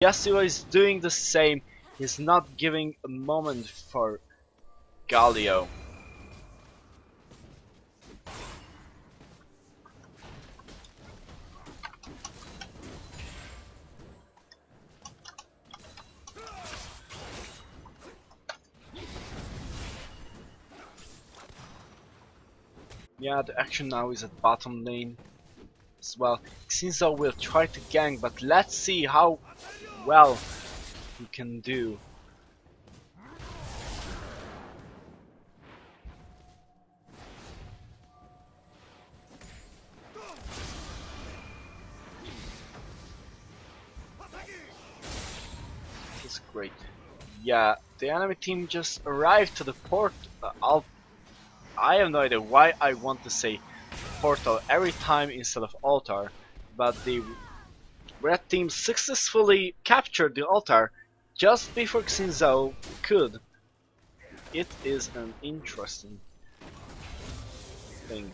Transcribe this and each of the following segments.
Yasuo is doing the same. He's not giving a moment for Galio. Yeah, the action now is at bottom lane as well. Xinzo will try to gank, but let's see how well he can do. This is great. Yeah, the enemy team just arrived to the port. I have no idea why I want to say portal every time instead of altar, but the red team successfully captured the altar just before Xinzhou could. It is an interesting thing.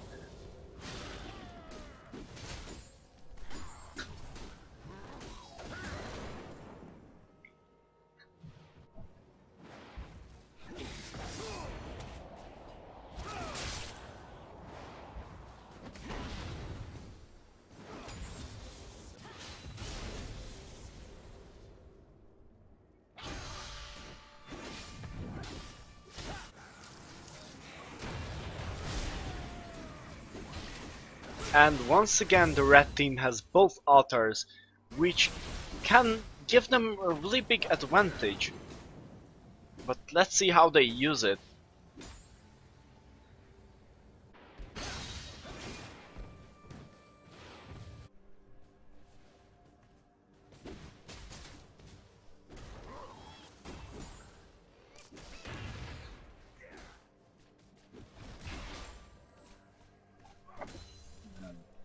And once again the red team has both altars, which can give them a really big advantage. But let's see how they use it.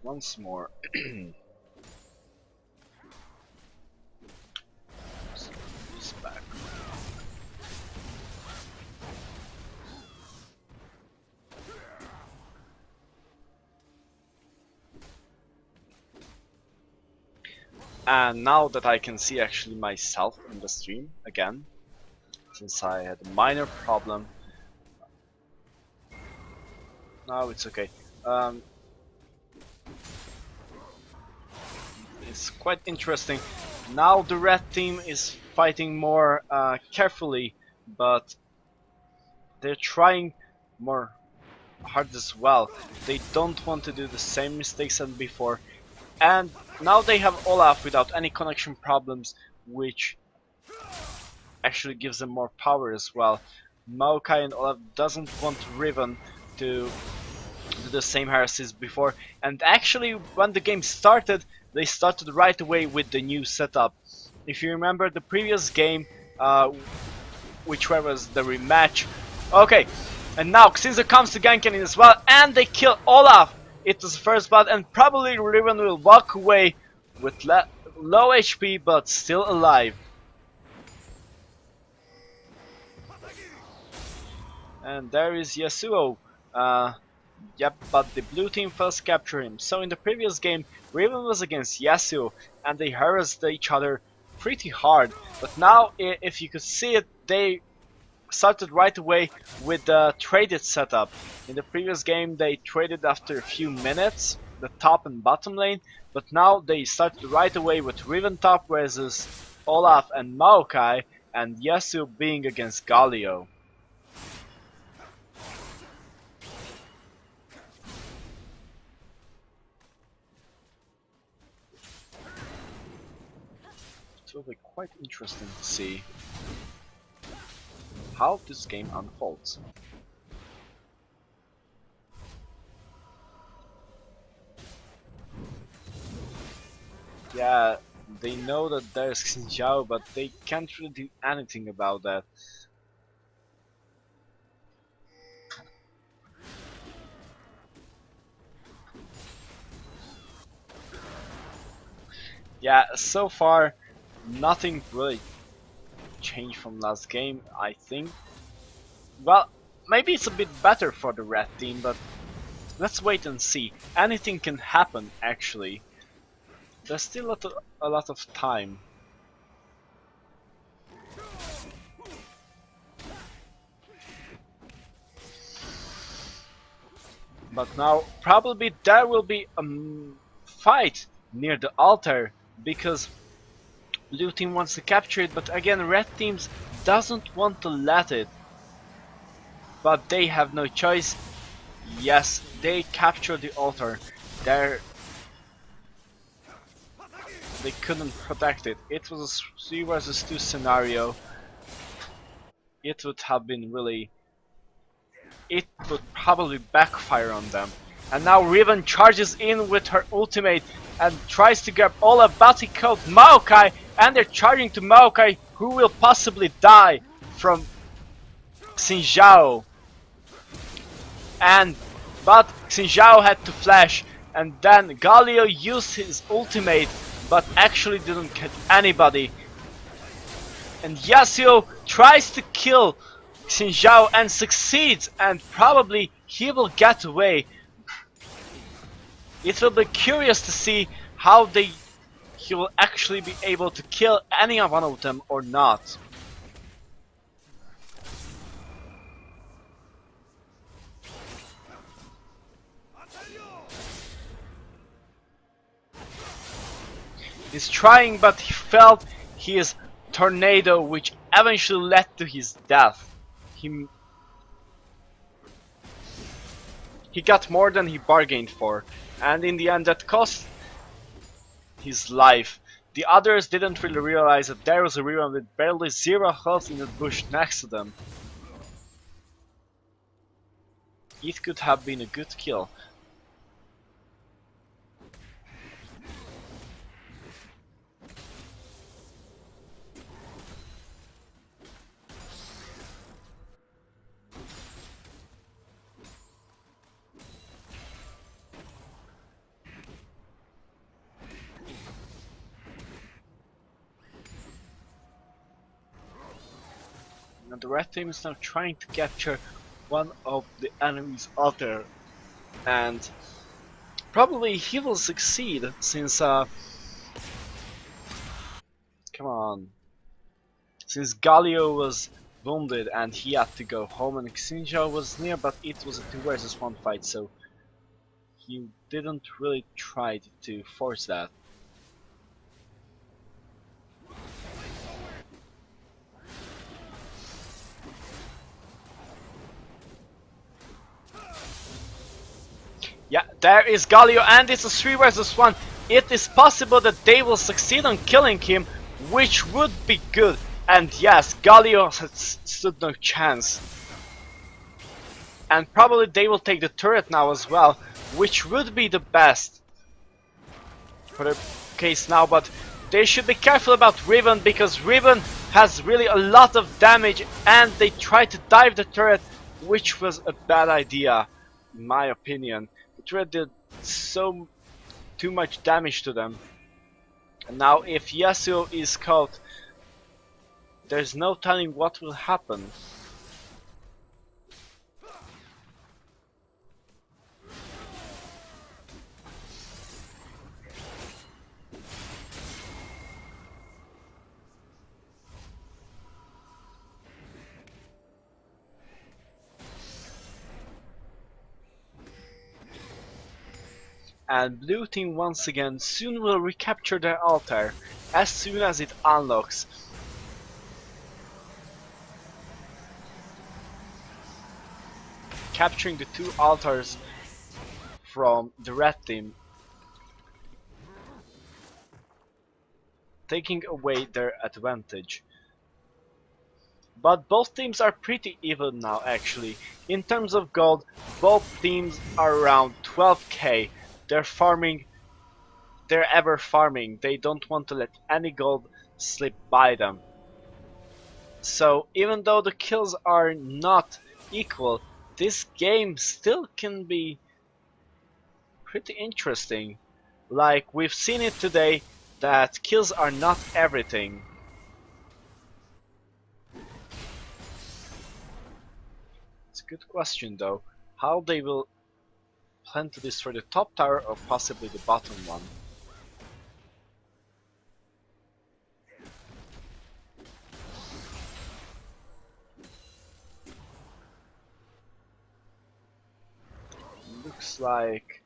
Once more. He's back. And now that I can see actually myself in the stream again, since I had a minor problem. No, it's okay. It's quite interesting. Now the red team is fighting more carefully, but they're trying more hard as well. They don't want to do the same mistakes as before. And now they have Olaf without any connection problems, which actually gives them more power as well. Maokai and Olaf doesn't want Riven to do the same heresies before, and actually when the game started, they started right away with the new setup. If you remember the previous game, which was the rematch. Okay, and now Xinzo comes to gank in as well, and they kill Olaf. It was first blood, and probably Riven will walk away with low HP but still alive. And there is Yasuo. Yep, but the blue team first captured him. So in the previous game, Riven was against Yasuo, and they harassed each other pretty hard. But now, if you could see it, they started right away with the traded setup. In the previous game, they traded after a few minutes, the top and bottom lane. But now they started right away with Riven top versus Olaf and Maokai, and Yasuo being against Galio. It will be quite interesting to see how this game unfolds. Yeah, they know that there's Xinjiao, but they can't really do anything about that. Yeah, so far nothing really changed from last game, I think. Well, maybe it's a bit better for the red team, but let's wait and see. Anything can happen, actually. There's still a lot of time. But now probably there will be a fight near the altar because blue team wants to capture it, but again red teams doesn't want to let it. But they have no choice. Yes, they capture the altar. There they couldn't protect it. It was a 3 versus 2 scenario. It would have been really... It would probably backfire on them. And now Riven charges in with her ultimate and tries to grab all of Bati called Maokai, and they're charging to Maokai, who will possibly die from Xinjiao. But Xinjiao had to flash, and then Galio used his ultimate, but actually didn't get anybody. And Yasuo tries to kill Xinjiao and succeeds, and probably he will get away. It will be curious to see how he will actually be able to kill any one of them or not. He's trying, but he felt his tornado, which eventually led to his death. He got more than he bargained for, and in the end that cost his life. The others didn't really realize that there was a Riven with barely 0 health in the bush next to them. It could have been a good kill. Now the red team is now trying to capture one of the enemy's altar, and probably he will succeed since come on, since Galio was wounded and he had to go home, and Xinjiao was near, but it was a 2 versus 1 fight, so he didn't really try to force that. Yeah, there is Galio, and it's a 3 versus 1. It is possible that they will succeed on killing him, which would be good. And yes, Galio stood no chance. And probably they will take the turret now as well, which would be the best for the case now, but they should be careful about Riven, because Riven has really a lot of damage, and they tried to dive the turret, which was a bad idea, in my opinion. The turret did too much damage to them. And now if Yasuo is caught, there's no telling what will happen. And blue team once again soon will recapture their altar as soon as it unlocks. Capturing the 2 altars from the red team, taking away their advantage. But both teams are pretty even now actually. In terms of gold, both teams are around 12k. They're farming, they're ever farming. They don't want to let any gold slip by them. So even though the kills are not equal, this game still can be pretty interesting. Like we've seen it today, that kills are not everything. It's a good question though, how they will plan to destroy the top tower or possibly the bottom one. Looks looks like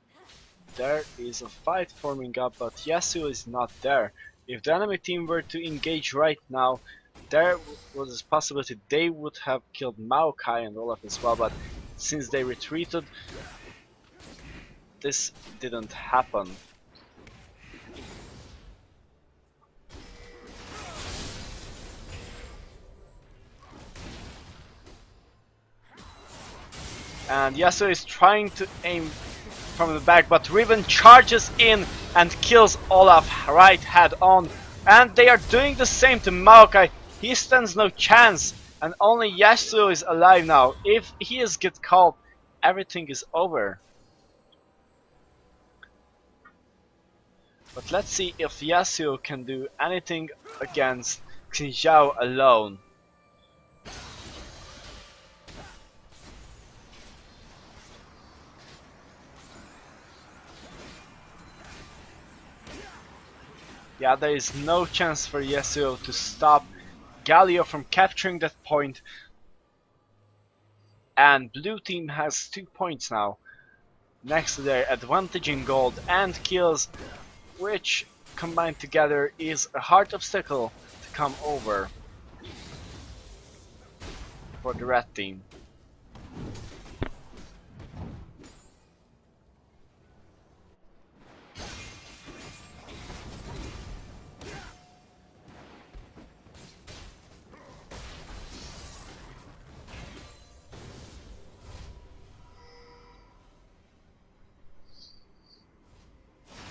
there is a fight forming up, but Yasuo is not there. If the enemy team were to engage right now, there was a possibility they would have killed Maokai and Olaf as well, but since they retreated, this didn't happen. And Yasuo is trying to aim from the back, but Riven charges in and kills Olaf right head on. And they are doing the same to Maokai. He stands no chance, and only Yasuo is alive now. If he is get caught, everything is over. But let's see if Yasuo can do anything against Xinjiao alone. Yeah, there is no chance for Yasuo to stop Galio from capturing that point. And blue team has 2 points now, next to their advantage in gold and kills, which combined together is a hard obstacle to come over for the red team.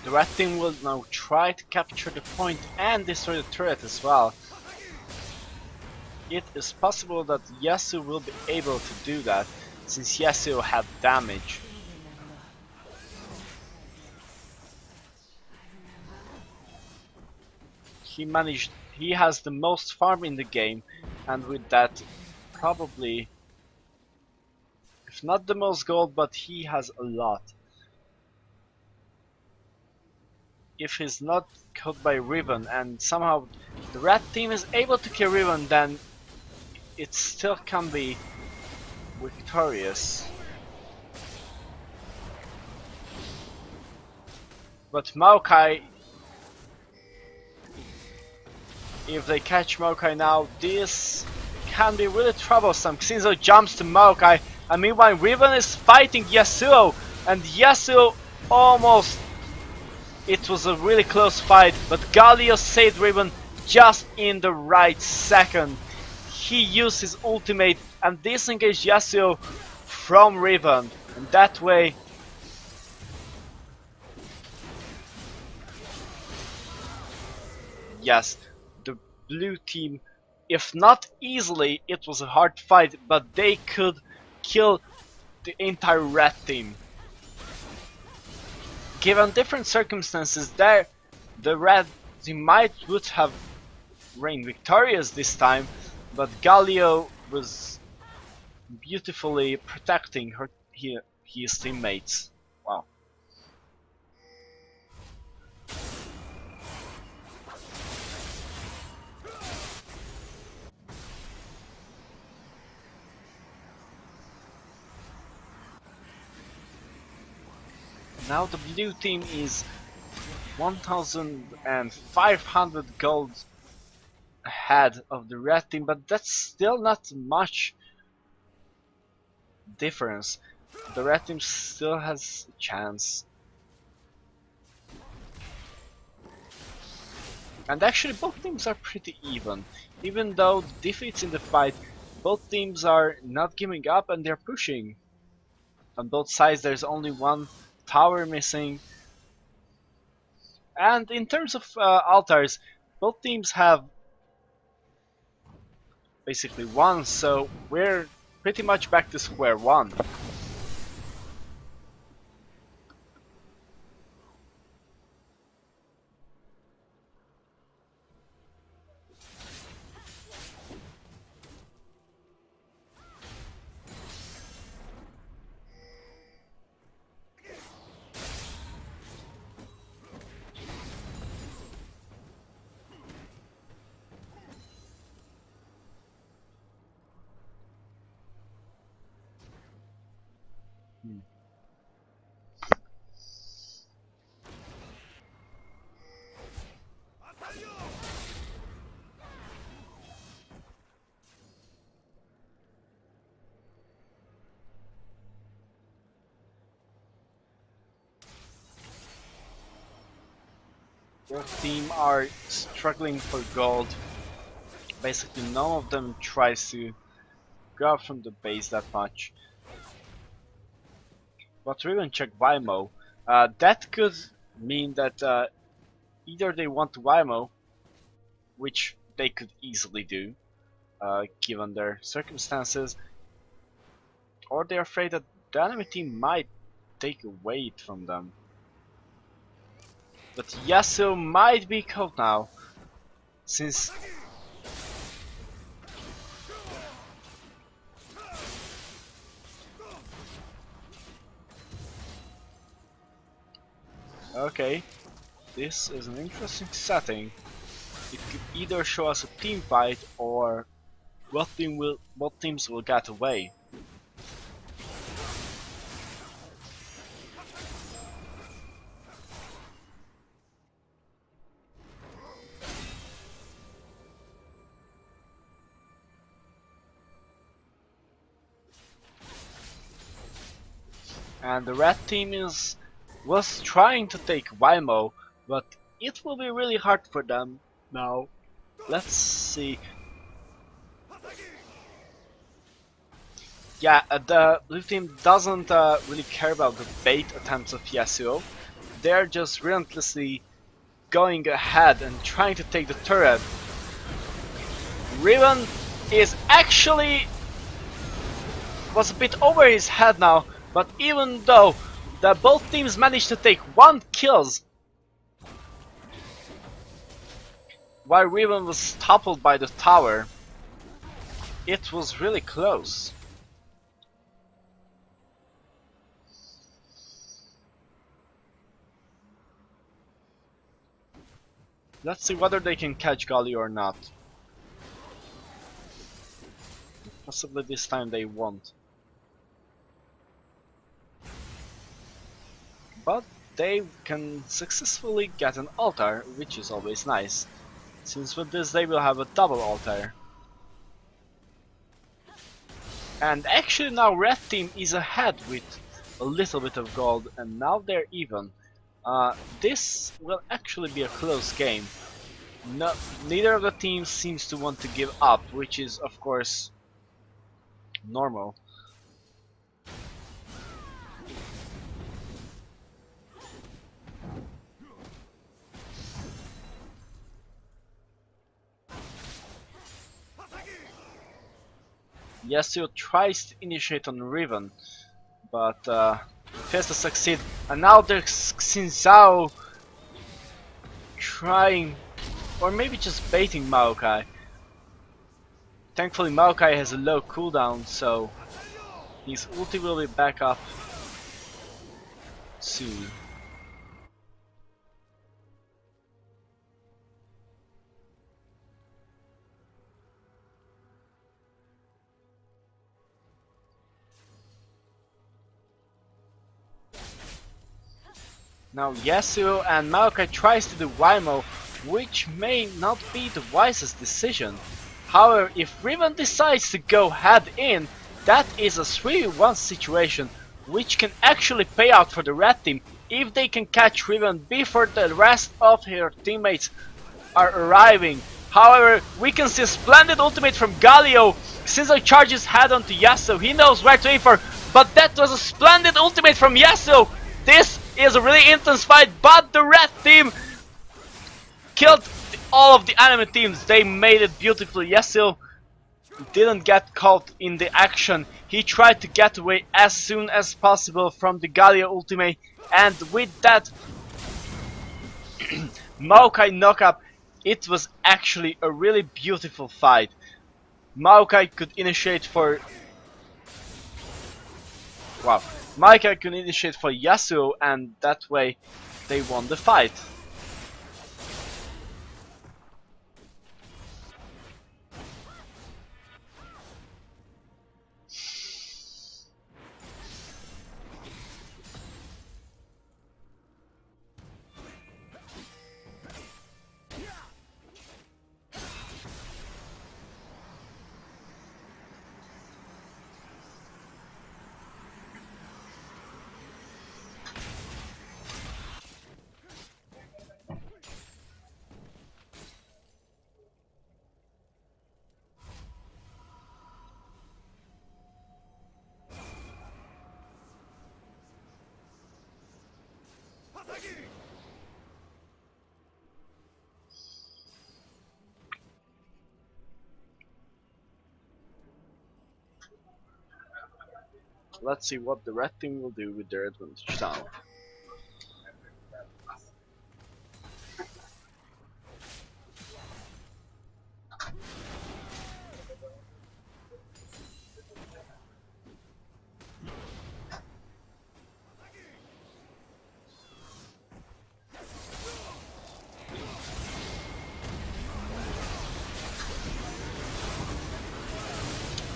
The red team will now try to capture the point and destroy the turret as well. It is possible that Yasuo will be able to do that, since Yasuo had damage. He has the most farm in the game, and with that, probably, if not the most gold, but he has a lot. If he's not caught by Riven and somehow the red team is able to kill Riven, then it still can be victorious. But Maokai, if they catch Maokai now, this can be really troublesome. Xinzo jumps to Maokai, and meanwhile Riven is fighting Yasuo, and Yasuo almost... It was a really close fight, but Galio saved Riven just in the right second. He used his ultimate and disengaged Yasuo from Riven, and that way yes, the blue team, if not easily, it was a hard fight, but they could kill the entire red team. Given different circumstances there, the red team would have reigned victorious this time, but Galio was beautifully protecting his teammates. Wow. Now the blue team is 1500 gold ahead of the red team, but that's still not much difference. The red team still has a chance. And actually both teams are pretty even. Even though defeats in the fight, both teams are not giving up and they're pushing. On both sides there's only one tower missing. And in terms of altars, both teams have basically one, so we're pretty much back to square one. Both team are struggling for gold. Basically none of them tries to grab from the base that much. But we even check Wimo. That could mean that either they want to Wimo, which they could easily do, given their circumstances, or they're afraid that the enemy team might take away it from them. But Yasuo might be caught now, since okay, this is an interesting setting. It could either show us a team fight or what teams will get away. And the red team was trying to take Wimo, but it will be really hard for them now. Let's see. Yeah, the blue team doesn't really care about the bait attempts of Yasuo. They're just relentlessly going ahead and trying to take the turret. Riven is actually was a bit over his head now, but even though both teams managed to take 1 kills, while Riven was toppled by the tower, it was really close. Let's see whether they can catch Galio or not. Possibly this time they won't. But they can successfully get an altar, which is always nice, since with this they will have a double altar. And actually now red team is ahead with a little bit of gold, and now they're even. This will actually be a close game. No, neither of the teams seems to want to give up, which is of course normal. Yasuo tries to initiate on Riven, but fails to succeed. And now there's Xin Zhao trying, or maybe just baiting Maokai. Thankfully Maokai has a low cooldown, so his ulti will be back up soon. Now Yasuo and Maokai tries to do Wimo, which may not be the wisest decision. However, if Riven decides to go head in, that is a 3v1 situation, which can actually pay out for the red team if they can catch Riven before the rest of her teammates are arriving. However, we can see a splendid ultimate from Galio. Sinzo charges head onto Yasuo, he knows where to aim for, but that was a splendid ultimate from Yasuo. This is a really intense fight, but the red team killed all of the enemy teams. They made it beautifully. Yasuo didn't get caught in the action. He tried to get away as soon as possible from the Galio ultimate, and with that Maokai knockup, it was actually a really beautiful fight. Maokai could initiate for Maokai could initiate for Yasuo, and that way they won the fight. Let's see what the red team will do with their advantage now.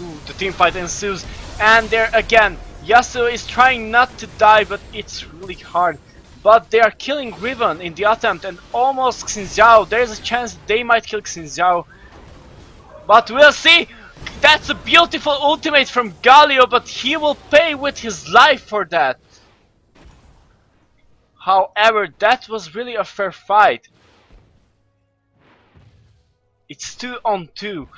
Ooh, the team fight ensues, and there again, Yasuo is trying not to die, but it's really hard. But they are killing Riven in the attempt, and almost Xinjiao. There's a chance they might kill Xinjiao, but we'll see. That's a beautiful ultimate from Galio, but he will pay with his life for that. However, that was really a fair fight. It's 2 on 2.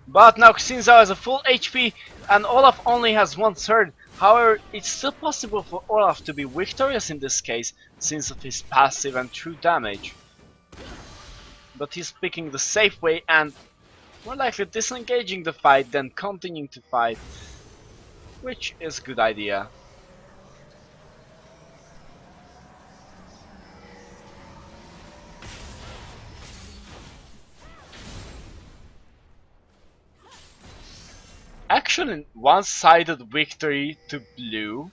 But now Xinzao has a full HP and Olaf only has 1/3. However, it's still possible for Olaf to be victorious in this case, since of his passive and true damage. But he's picking the safe way and more likely disengaging the fight than continuing to fight, which is a good idea. Actually, one-sided victory to blue.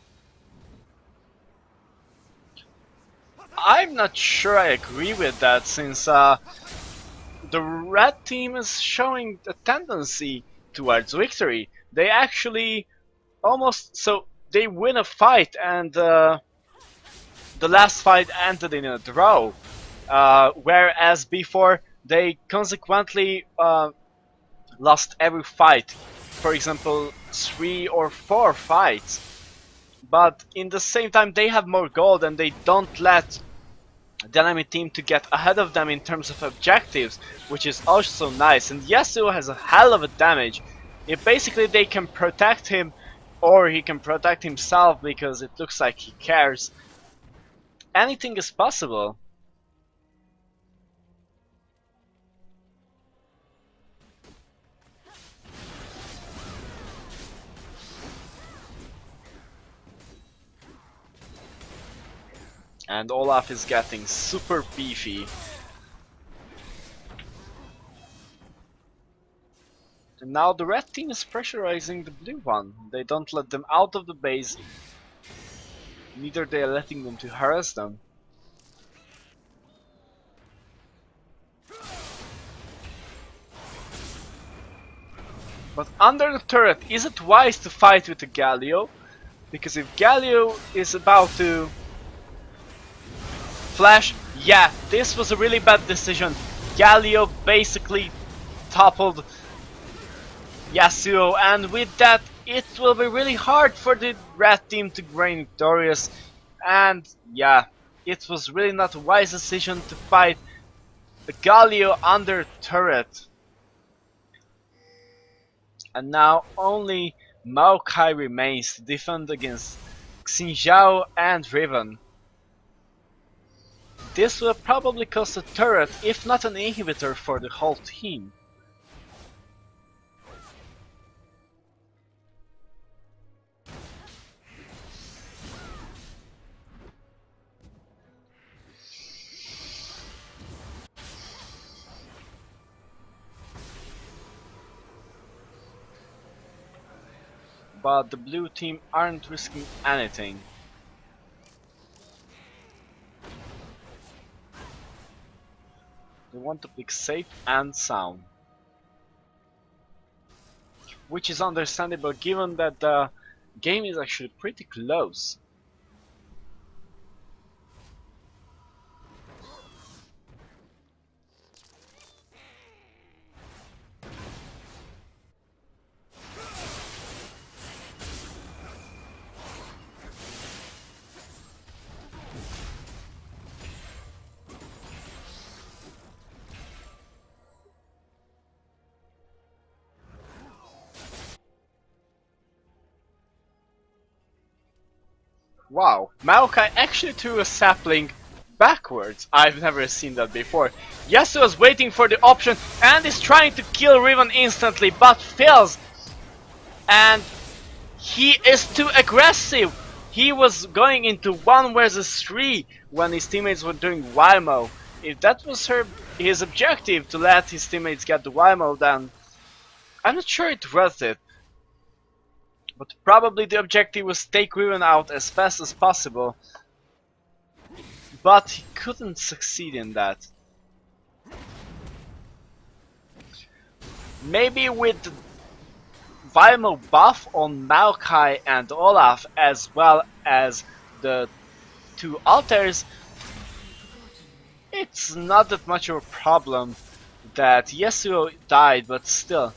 I'm not sure I agree with that, since the red team is showing a tendency towards victory. They actually they win a fight, and the last fight ended in a draw, whereas before they consequently lost every fight. For example, 3 or 4 fights. But in the same time, they have more gold and they don't let the enemy team to get ahead of them in terms of objectives, which is also nice. And Yasuo has a hell of a damage. If basically they can protect him, or he can protect himself because it looks like he cares, anything is possible. And Olaf is getting super beefy. And now the red team is pressurizing the blue one. They don't let them out of the base, neither they are letting them to harass them. But under the turret, is it wise to fight with the Galio? Because if Galio is about to flash, yeah, this was a really bad decision. Galio basically toppled Yasuo, and with that, it will be really hard for the red team to reign victorious. And yeah, it was really not a wise decision to fight the Galio under turret. And now only Maokai remains to defend against Xinjiao and Riven. This will probably cost a turret, if not an inhibitor, for the whole team. But the blue team aren't risking anything. They want to pick safe and sound. Which is understandable given that the game is actually pretty close. Wow, Maokai actually threw a sapling backwards. I've never seen that before. Yasuo is waiting for the option and is trying to kill Riven instantly, but fails. And he is too aggressive. He was going into 1 versus 3 when his teammates were doing Wimo. If that was his objective, to let his teammates get the Wimo, then I'm not sure it was it. But probably the objective was take Riven out as fast as possible. But he couldn't succeed in that. Maybe with the Vimo buff on Maokai and Olaf, as well as the 2 altars, it's not that much of a problem that Yasuo died, but still,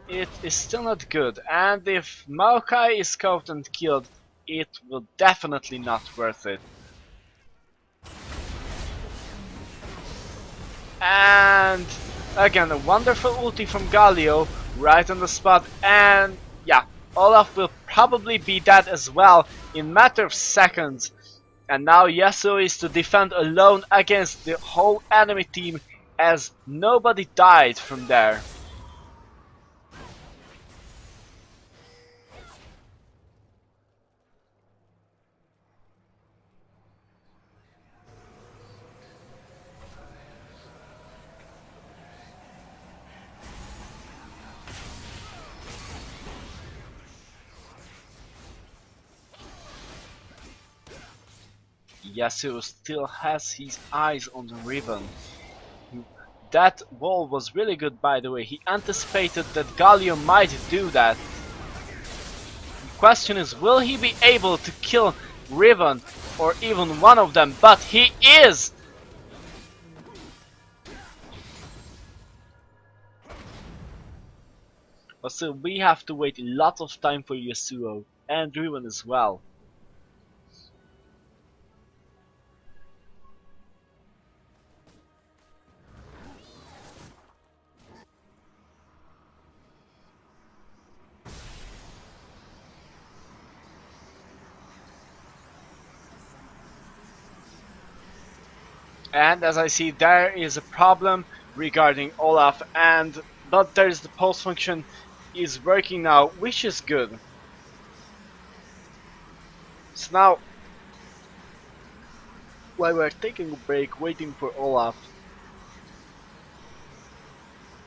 it is still not good. And if Maokai is caught and killed, it will definitely not worth it. And again, a wonderful ulti from Galio, right on the spot, and yeah, Olaf will probably be dead as well in matter of seconds. And now Yasuo is to defend alone against the whole enemy team, as nobody died from there. Yasuo still has his eyes on the Riven. That wall was really good, by the way. He anticipated that Galio might do that. The question is, will he be able to kill Riven or even one of them? But he is! But still, we have to wait a lot of time for Yasuo and Riven as well. And as I see, there is a problem regarding Olaf, but there's the pulse function is working now, which is good. So now, while we're taking a break, waiting for Olaf,